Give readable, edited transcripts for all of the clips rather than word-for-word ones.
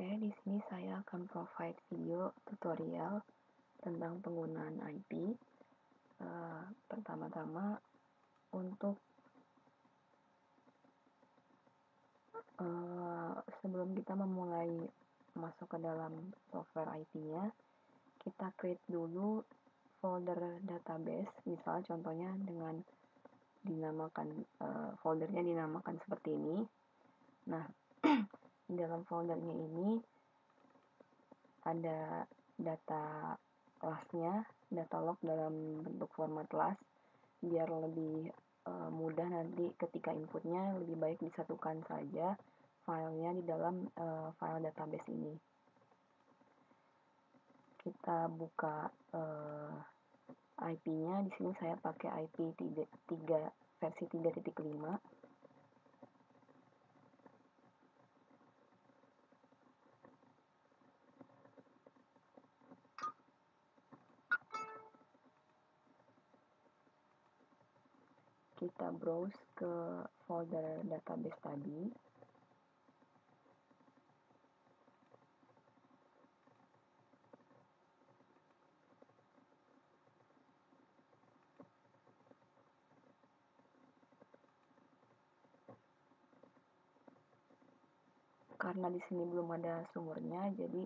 Di sini saya akan provide video tutorial tentang penggunaan IP. Pertama-tama untuk sebelum kita memulai masuk ke dalam software IP-nya, kita create dulu folder database. Misal contohnya dengan dinamakan foldernya dinamakan seperti ini. Nah, di dalam foldernya ini ada data class-nya, data log dalam bentuk format class, biar lebih mudah nanti ketika inputnya lebih baik disatukan saja filenya di dalam file database ini. Kita buka IP-nya. Di sini saya pakai IP 3 versi 3.5. Kita browse ke folder database tadi. Karena di sini belum ada sumbernya, jadi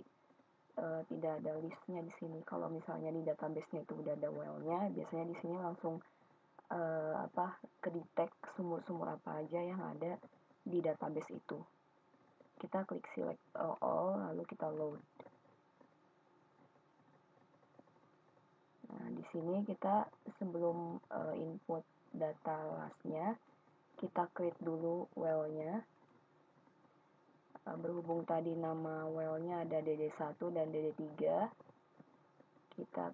tidak ada listnya di sini. Kalau misalnya di database-nya itu udah ada well-nya, biasanya di sini langsung kedetek sumur-sumur apa aja yang ada di database itu. Kita klik select all, lalu kita load. Nah, di sini kita sebelum input data last-nya, kita create dulu well-nya. Berhubung tadi nama well-nya ada DD1 dan DD3, kita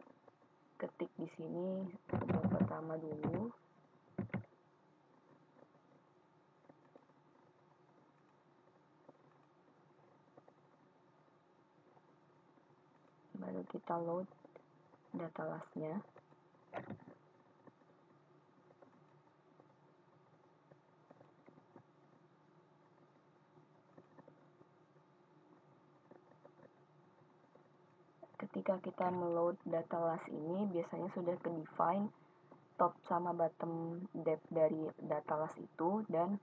ketik di sini yang pertama dulu. Baru kita load data last-nya. Ketika kita meload data last ini, biasanya sudah ke-define top sama bottom depth dari data last itu dan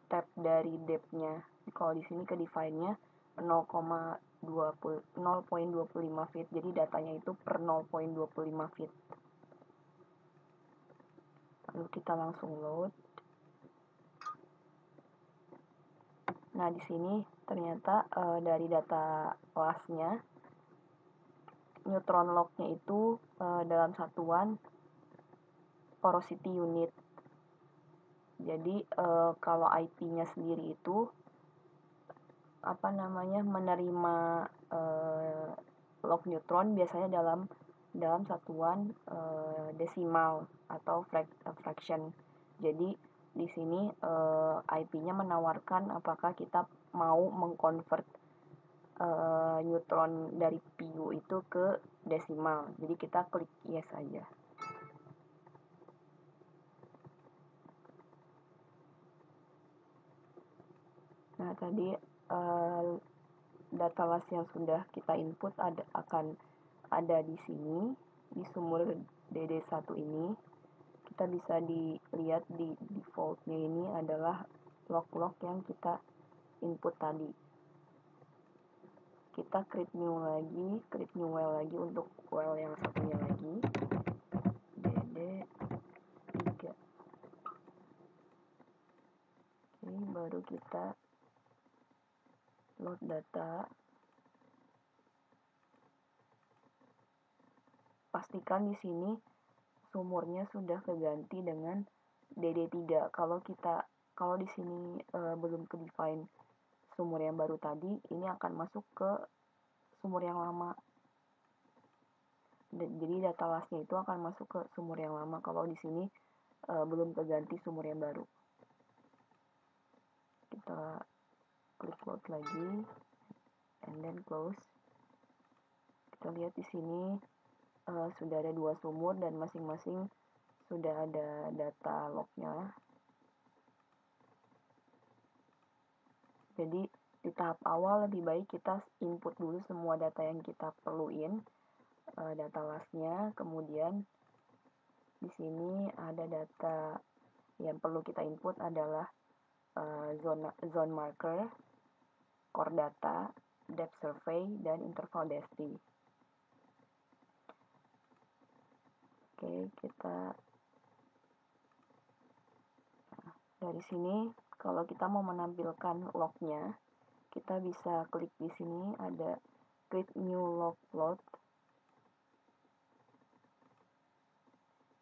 step dari depth-nya. Kalau di sini ke-define-nya 0,25 feet. Jadi datanya itu per 0,25 feet. Lalu kita langsung load. Nah, di sini ternyata dari data last-nya, neutron log-nya itu dalam satuan porosity unit. Jadi kalau IP-nya sendiri itu menerima log neutron biasanya dalam satuan desimal atau fraction. Jadi di sini IP-nya menawarkan apakah kita mau mengkonvert neutron dari PU itu ke desimal. Jadi kita klik yes aja. Nah, tadi data last yang sudah kita input akan ada di sini, di sumur DD1 ini. Kita bisa dilihat di default-nya ini adalah log-log yang kita input tadi. Kita create new well lagi untuk well yang satunya lagi, DD3. Oke, baru kita load data. Pastikan di sini sumurnya sudah keganti dengan DD3. Kalau di sini belum ke-define sumur yang baru tadi, ini akan masuk ke sumur yang lama. Jadi data last-nya itu akan masuk ke sumur yang lama kalau di sini belum keganti sumur yang baru. Kita klik load lagi and then close. Kita lihat di sini sudah ada 2 sumur dan masing-masing sudah ada data log-nya. Jadi di tahap awal lebih baik kita input dulu semua data yang kita perluin, data lasnya. Kemudian di sini ada data yang perlu kita input adalah zone marker, core data, depth survey, dan interval density. Oke, dari sini kalau kita mau menampilkan lognya, kita bisa klik di sini ada create new log plot.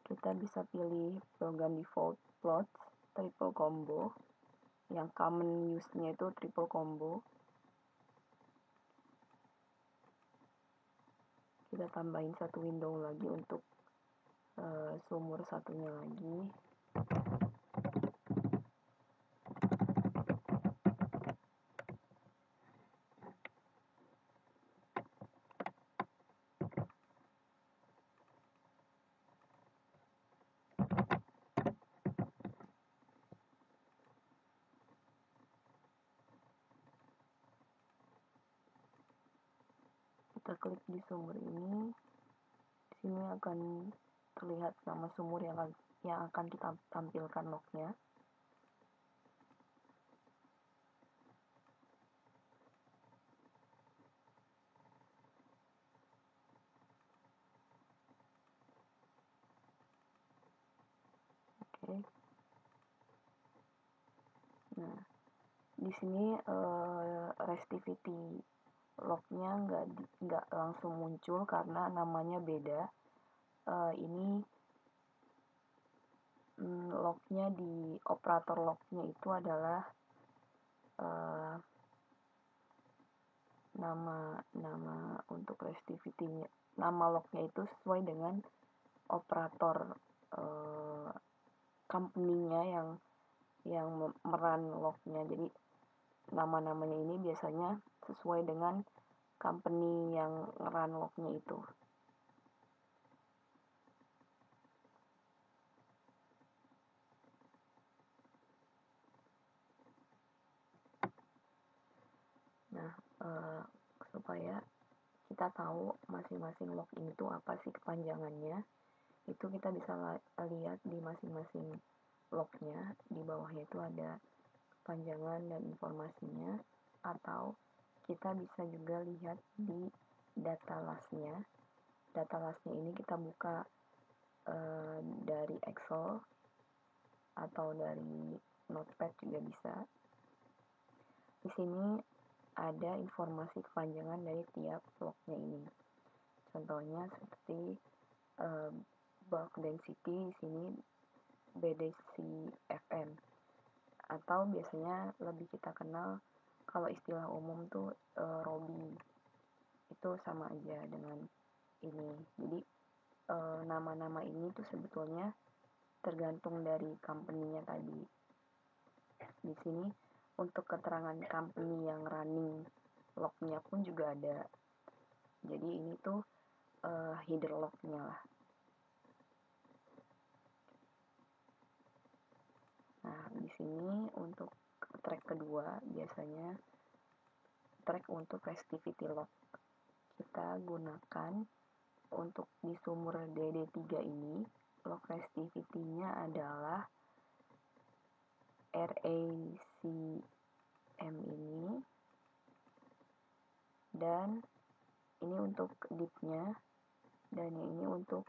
Kita bisa pilih program default plot triple combo, yang common use-nya itu triple combo. Kita tambahin satu window lagi untuk sumur satunya lagi. Kita klik di sumur ini. Di sini akan terlihat nama sumur yang akan kita tampilkan lognya. Oke. Nah, di sini restivity lognya nggak langsung muncul karena namanya beda. Ini lognya di operator lognya itu adalah nama untuk restivity-nya, nama lognya itu sesuai dengan operator company-nya yang meran lognya. Jadi nama-namanya ini biasanya sesuai dengan company yang ngeran lognya itu. Nah, supaya kita tahu masing-masing login itu apa sih kepanjangannya, itu kita bisa lihat di masing-masing lognya. Di bawahnya itu ada kepanjangan dan informasinya, atau kita bisa juga lihat di data lasnya. Data lasnya ini kita buka dari Excel atau dari Notepad juga bisa. Di sini ada informasi kepanjangan dari tiap lognya ini. Contohnya seperti bulk density di sini BDCFM, atau biasanya lebih kita kenal kalau istilah umum tuh Robi. Itu sama aja dengan ini. Jadi nama-nama ini tuh sebetulnya tergantung dari company-nya tadi. Di sini untuk keterangan company yang running lognya pun juga ada. Jadi ini tuh header lognya lah. Nah, di sini untuk track kedua biasanya track untuk restivity log. Kita gunakan untuk di sumur DD3 ini, log restivity-nya adalah RACM ini, dan ini untuk deep-nya, dan ini untuk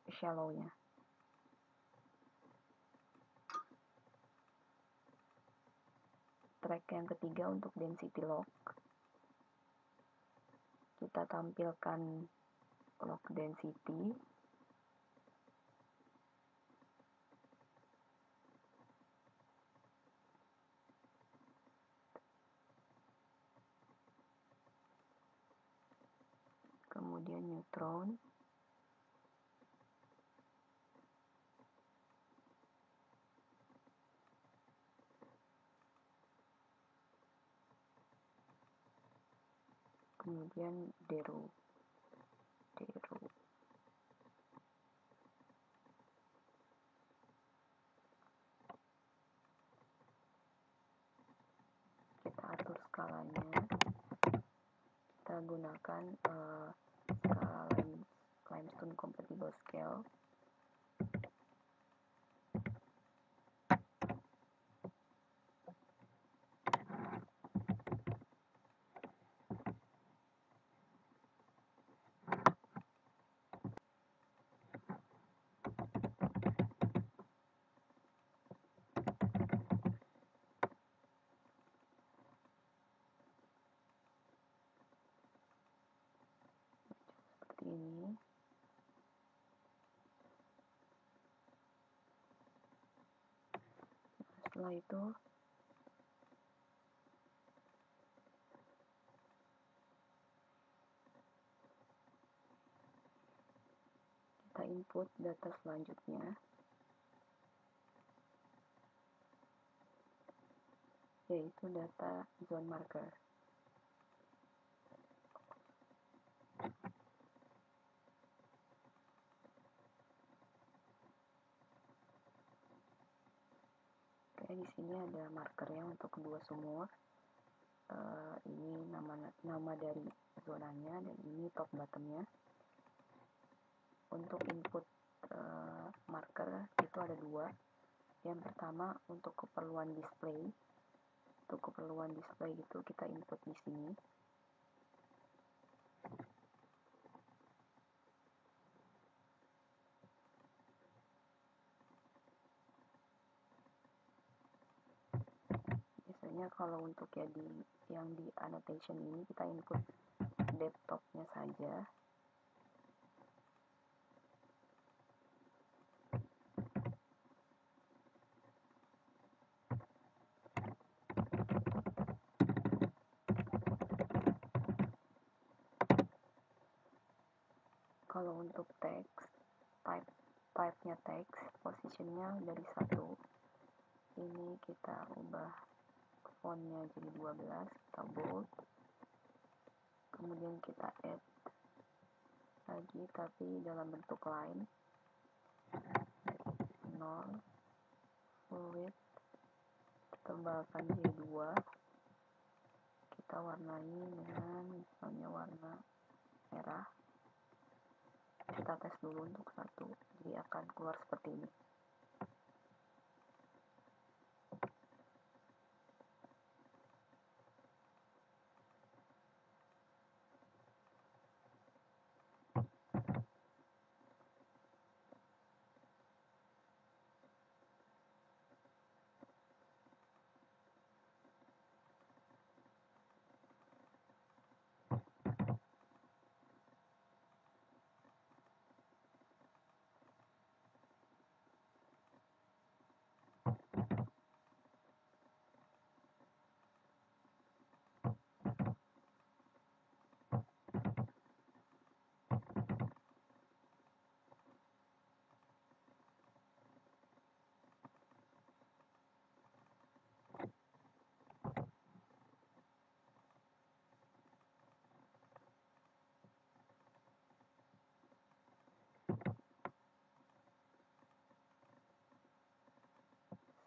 shallow-nya. Track yang ketiga untuk density log. Kita tampilkan log density. Kemudian neutron. Kemudian Dero. skalanya, kita gunakan skala limestone compatible scale. Ini. Setelah itu kita input data selanjutnya, yaitu data zone marker. Oke, di sini ada markernya untuk kedua sumur. Ini nama dari zonanya, dan ini top bottomnya. Untuk input marker itu ada dua. Yang pertama untuk keperluan display. Untuk keperluan display itu kita input di sini. Biasanya kalau untuk yang di annotation ini kita input depth top-nya saja. Kalau untuk text, type-nya text, positionnya dari 1. Ini kita ubah fontnya jadi 12, kita bold. Kemudian kita add lagi, tapi dalam bentuk line. 0, full width, kita tebalkan jadi 2. Kita warnai dengan misalnya warna merah. Kita tes dulu untuk 1, jadi akan keluar seperti ini.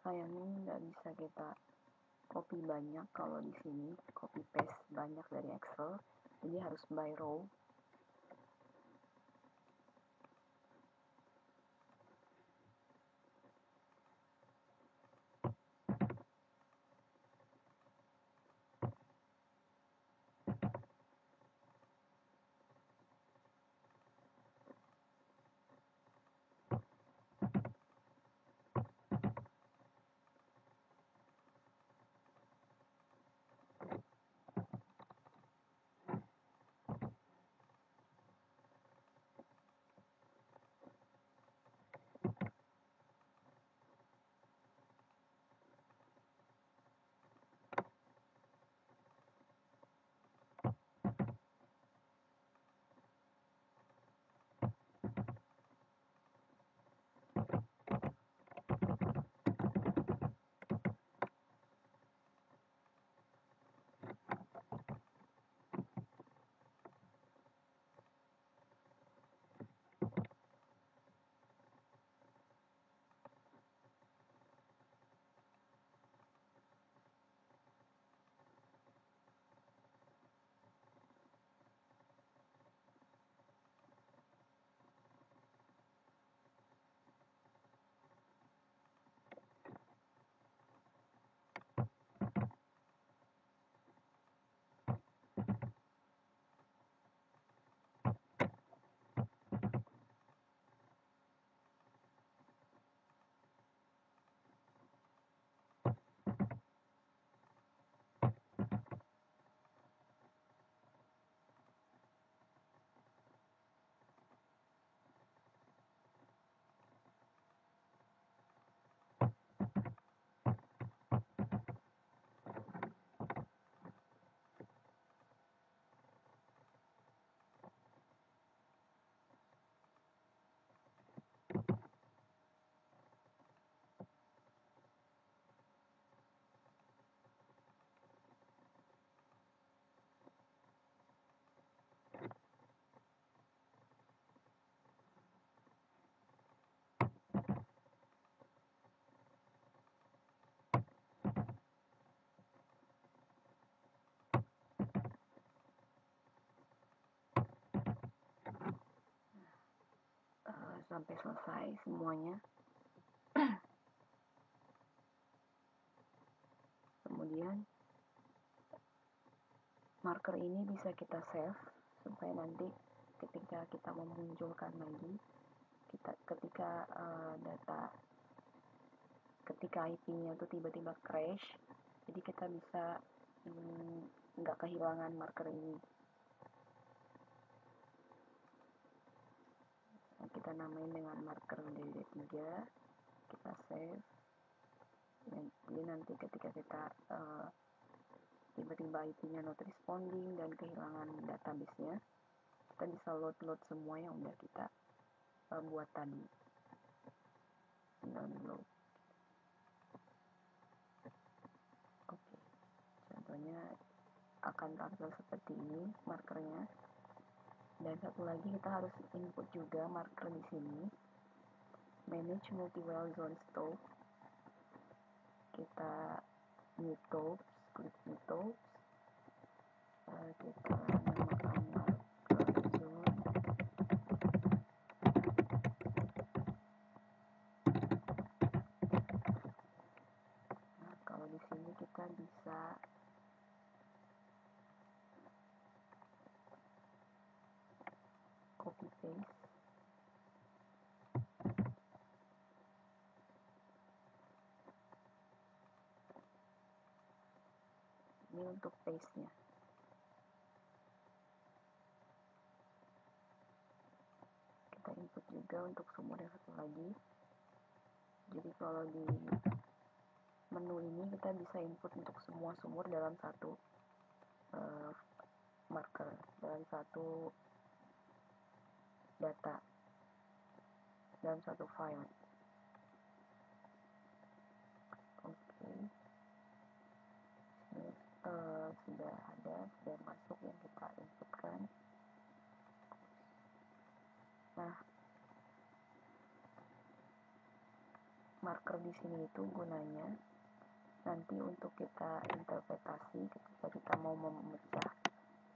Sayangnya nggak bisa kita copy banyak kalau di sini, copy paste banyak dari Excel, jadi harus by row. sampai selesai semuanya. Kemudian marker ini bisa kita save supaya nanti ketika kita memunculkan lagi, ketika IP-nya itu tiba-tiba crash, jadi kita bisa nggak kehilangan marker ini. Nah, kita namain dengan marker DD3, kita save. Jadi nanti ketika kita tiba-tiba IP-nya not responding dan kehilangan database-nya, kita bisa load semua yang udah kita buat tadi. Download. Oke. Contohnya akan tampil seperti ini markernya. Dan satu lagi kita harus input juga marker di sini. Manage multi-well zone stop. Kita new topes, klik new topes. Kita namakan marker zone. Nah, kalau di sini kita bisa copy paste. Ini untuk paste-nya. Kita input juga untuk sumur yang satu lagi. Jadi kalau di menu ini kita bisa input untuk semua sumur dalam satu marker, dalam satu data, dalam satu file. Oke. Ini sudah masuk yang kita inputkan. Nah, marker di sini itu gunanya nanti untuk kita interpretasi ketika kita mau memecah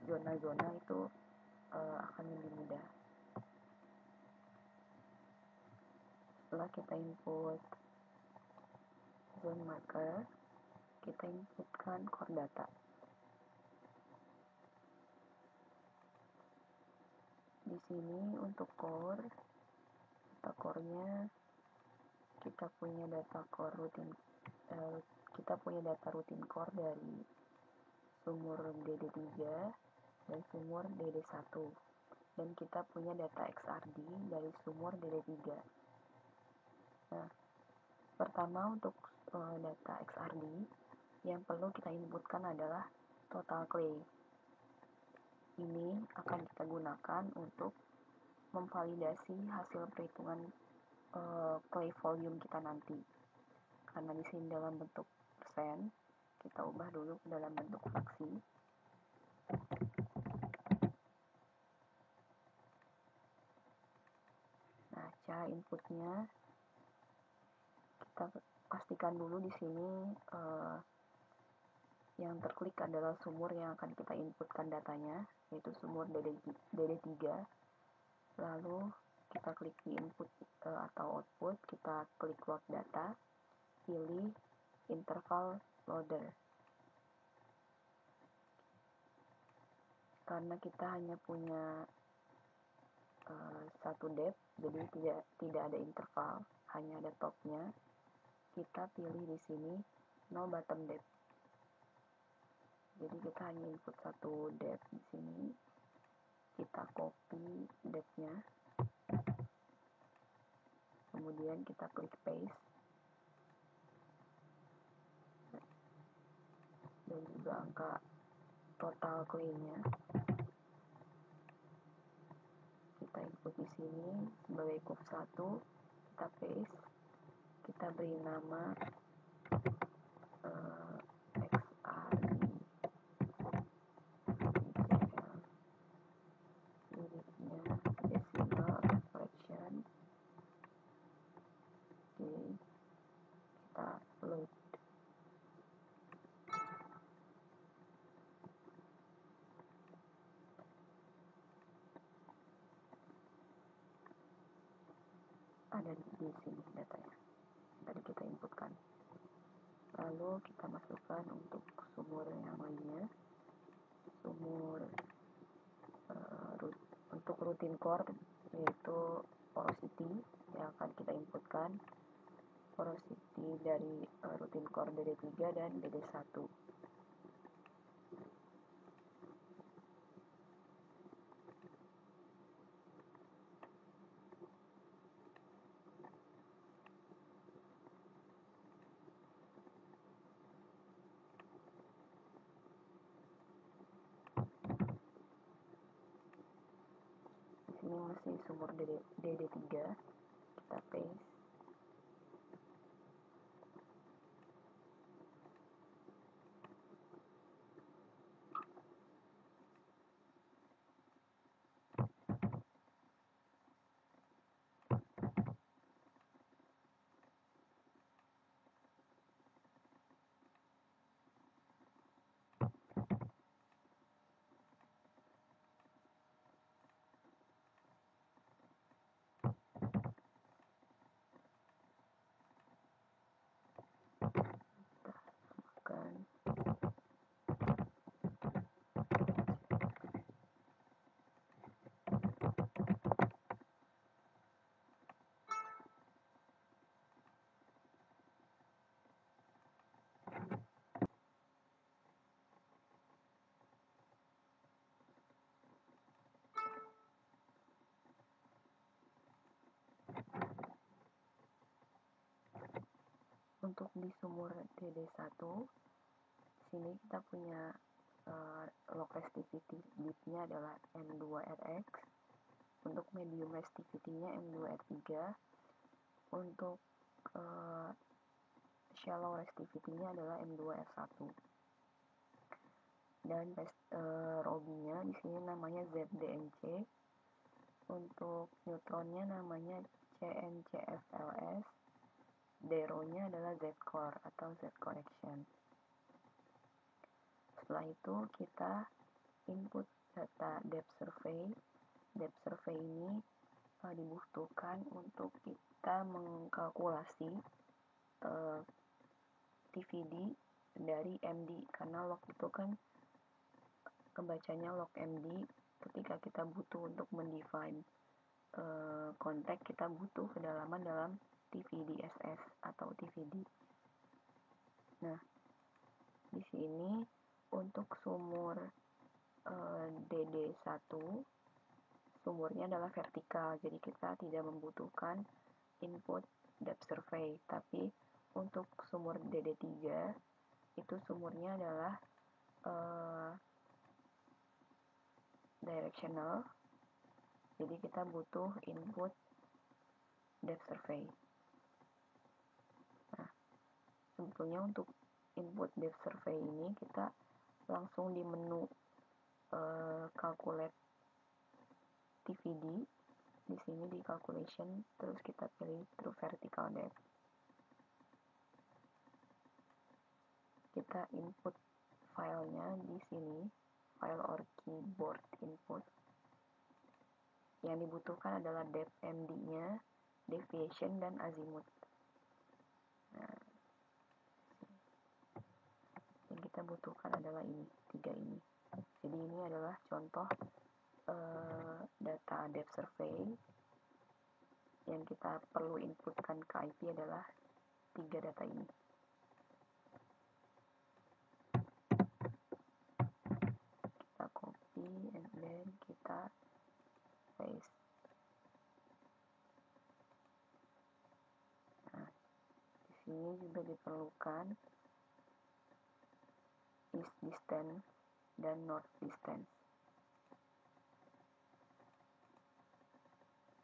zona-zona itu akan lebih mudah. Setelah kita input zone marker, kita inputkan core data. Di sini untuk core, data core-nya kita punya data rutin core dari sumur DD3 dan sumur DD1, dan kita punya data XRD dari sumur DD3. Nah, pertama untuk data XRD yang perlu kita inputkan adalah total clay. Ini akan kita gunakan untuk memvalidasi hasil perhitungan clay volume kita nanti. Karena di sini dalam bentuk persen, kita ubah dulu dalam bentuk fraksi. Nah, cara inputnya kita pastikan dulu di sini yang terklik adalah sumur yang akan kita inputkan datanya, yaitu sumur DD3. Lalu kita klik di input atau output, kita klik load data, pilih interval loader. Karena kita hanya punya satu depth, jadi tidak ada interval, hanya ada topnya. Kita pilih di sini no bottom depth. Jadi kita hanya input satu depth di sini. Kita copy depth-nya. Kemudian kita klik paste. Dan juga angka total clay-nya. Kita input di sini sebagai cup 1. Kita paste. Kita beri nama decimal fraction. Oke, kita load. ada di sini datanya tadi kita inputkan. Lalu kita masukkan untuk sumur yang lainnya, sumur untuk routine core, yaitu porosity yang akan kita inputkan, porosity dari routine core DD3 dan DD1. Ini masih sumur DD3, kita paste. Untuk di sumur DD1, sini kita punya log restivity bitnya adalah M2RX, untuk medium restivity-nya M2R3, untuk shallow restivity-nya adalah M2R1, dan Robi-nya di sini namanya ZDNC, untuk neutronnya namanya CNCFLS, Dero-nya adalah Z-core atau Z-correction. Setelah itu kita input data depth survey. Depth survey ini dibutuhkan untuk kita mengkalkulasi TVD dari MD, karena log itu kan kebacanya log MD. Ketika kita butuh untuk mendefine kontak, kita butuh kedalaman dalam TVD SS atau TVD. Nah, di sini untuk sumur DD1, sumurnya adalah vertikal, jadi kita tidak membutuhkan input depth survey. Tapi untuk sumur DD3 itu sumurnya adalah directional, jadi kita butuh input depth survey. Nah, sebetulnya untuk input depth survey ini kita langsung di menu calculate TVD, di sini di calculation, terus kita pilih true vertical depth. Kita input filenya di sini, file or keyboard input. Yang dibutuhkan adalah depth MD-nya, deviation, dan azimuth. Nah, yang kita butuhkan adalah ini, 3 ini. Jadi ini adalah contoh data depth survey. Yang kita perlu inputkan ke IP adalah 3 data ini. Kita copy and then kita paste. Nah, di sini juga diperlukan east distance dan north distance.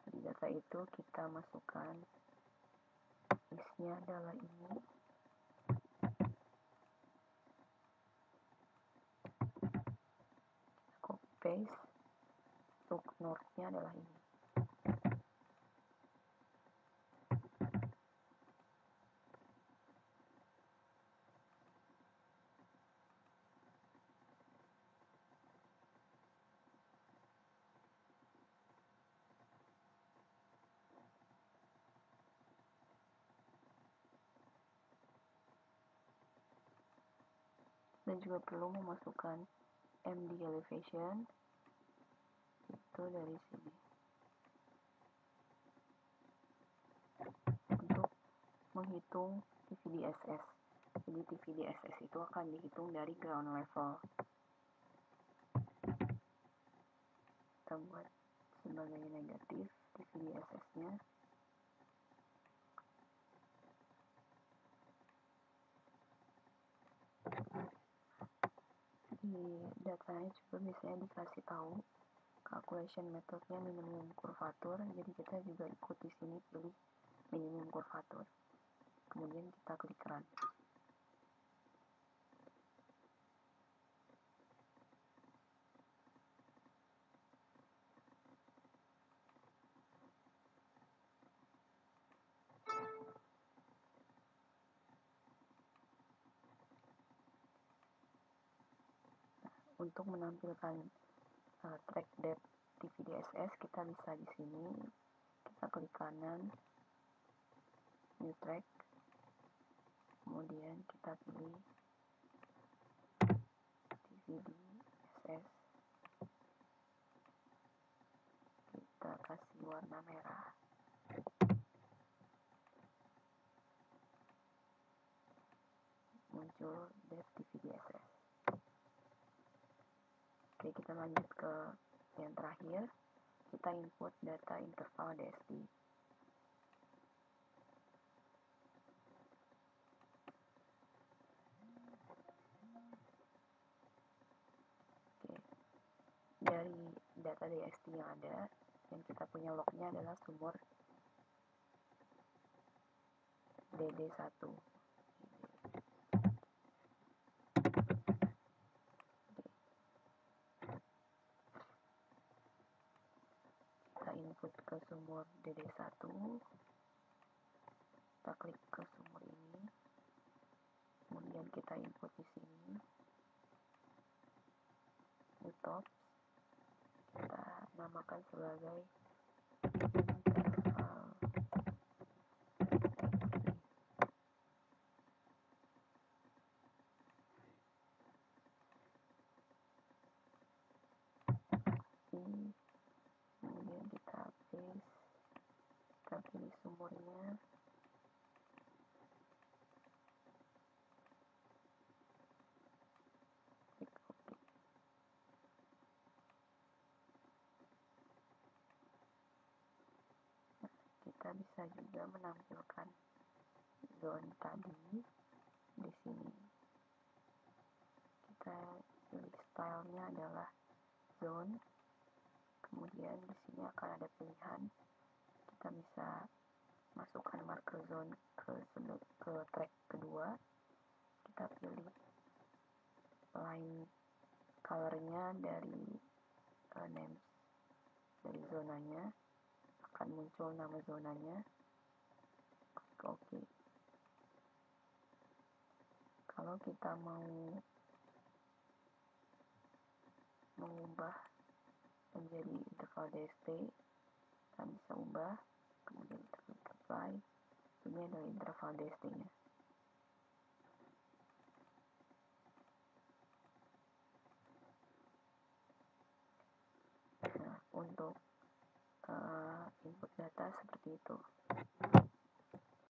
Di data itu kita masukkan east-nya adalah ini, copy paste. Untuk north-nya adalah ini. kita juga perlu memasukkan MD elevation itu dari sini untuk menghitung TVDSS. Jadi TVDSS itu akan dihitung dari ground level. Kita buat sebagai negatif TVDSS-nya. Di datanya juga biasanya dikasih tahu calculation methodnya minimum kurvatur, jadi kita juga ikut di sini pilih minimum kurvatur, kemudian kita klik run. Untuk menampilkan track depth TVDSS, kita bisa di sini, kita klik kanan, new track, kemudian kita pilih TVDSS, kita kasih warna merah. Muncul depth TVDSS. Oke, kita lanjut ke yang terakhir, kita input data interval DST. Oke, dari data DST yang ada, yang kita punya lognya adalah sumur DD1. Kita input ke sumur DD1, kita klik ke sumur ini, kemudian kita input di sini new top, kita namakan sebagai interval ini, kemudian kita paste, kita pilih sumurnya, klik OK. Kita bisa juga menampilkan zone tadi di sini. Kita pilih stylenya adalah zone, kemudian di sini akan ada pilihan, kita bisa masukkan marker zone ke track kedua, kita pilih line colornya dari names dari zonanya, akan muncul nama zonanya, klik OK. Kalau kita mau mengubah menjadi interval DST, kita bisa ubah, kemudian kita klik apply, ini adalah interval DST nya. Nah, untuk input data seperti itu.